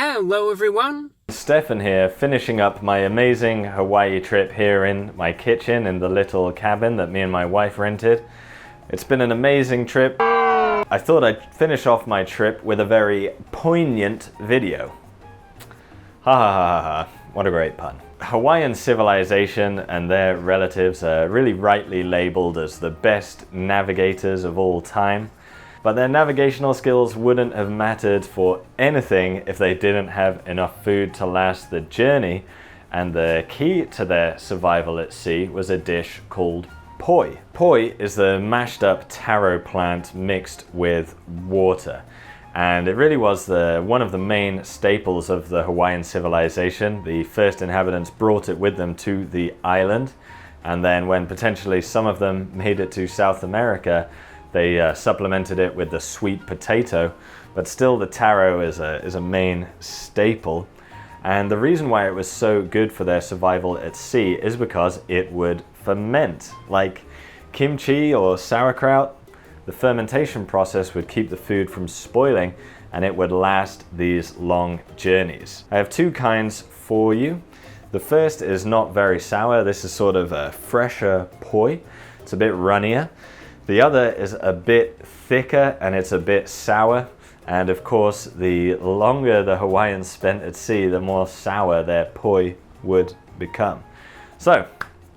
Hello everyone! Stefan here, finishing up my amazing Hawaii trip here in my kitchen in the little cabin that me and my wife rented. It's been an amazing trip. I thought I'd finish off my trip with a very poignant video. Ha ha ha ha ha, what a great pun. Hawaiian civilization and their relatives are really rightly labelled as the best navigators of all time. But their navigational skills wouldn't have mattered for anything if they didn't have enough food to last the journey, and the key to their survival at sea was a dish called poi. Poi is the mashed up taro plant mixed with water, and it really was one of the main staples of the Hawaiian civilization. The first inhabitants brought it with them to the island, and then when potentially some of them made it to South America, they supplemented it with the sweet potato, but still the taro is a main staple. And the reason why it was so good for their survival at sea is because it would ferment. Like kimchi or sauerkraut, the fermentation process would keep the food from spoiling and it would last these long journeys. I have two kinds for you. The first is not very sour. This is sort of a fresher poi. It's a bit runnier. The other is a bit thicker and it's a bit sour, and of course the longer the Hawaiians spent at sea, the more sour their poi would become. So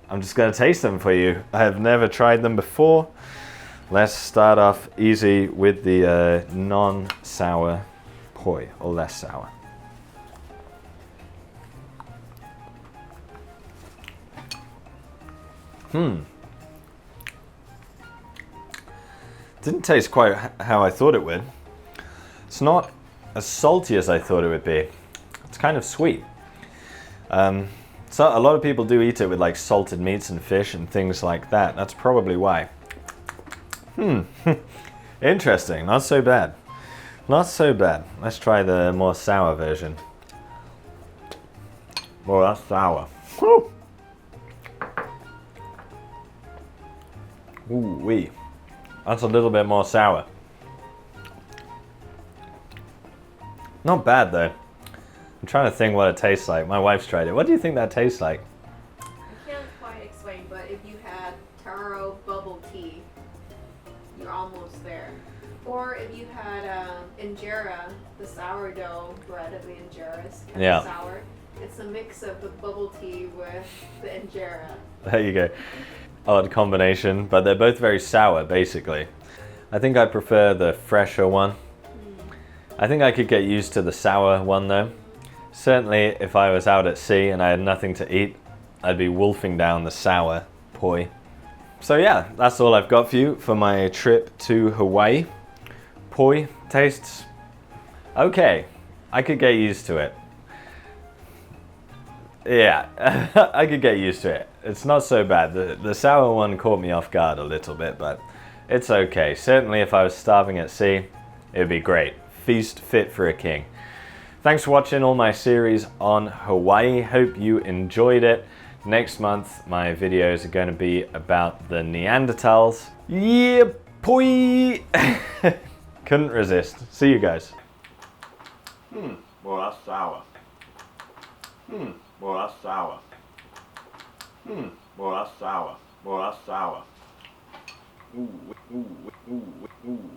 I'm just going to taste them for you. I have never tried them before. Let's start off easy with the non-sour poi, or less sour. Didn't taste quite how I thought it would. It's not as salty as I thought it would be. It's kind of sweet. So a lot of people do eat it with like salted meats and fish and things like that. That's probably why. Interesting. Not so bad. Not so bad. Let's try the more sour version. Oh, that's sour. Woo! Ooh-wee. That's a little bit more sour. Not bad though. I'm trying to think what it tastes like. My wife's tried it. What do you think that tastes like? I can't quite explain, but if you had taro bubble tea, you're almost there. Or if you had injera, the sourdough bread of the injeras, kind of sour. It's a mix of the bubble tea with the injera. There you go. Odd combination, but they're both very sour basically. I think I prefer the fresher one. I think I could get used to the sour one though. Certainly if I was out at sea and I had nothing to eat, I'd be wolfing down the sour poi. So yeah, that's all I've got for you for my trip to Hawaii. Poi tastes okay. I could get used to it. Yeah, I could get used to it. It's not so bad. The sour one caught me off guard a little bit, but it's okay. Certainly if I was starving at sea, it'd be great. Feast fit for a king. Thanks for watching all my series on Hawaii. Hope you enjoyed it. Next month, my videos are going to be about the Neanderthals. Yeah, poi! Couldn't resist. See you guys. Well, that's sour. Well, that's sour. Well, that's sour. Well, that's sour. Ooh, ooh, ooh, ooh.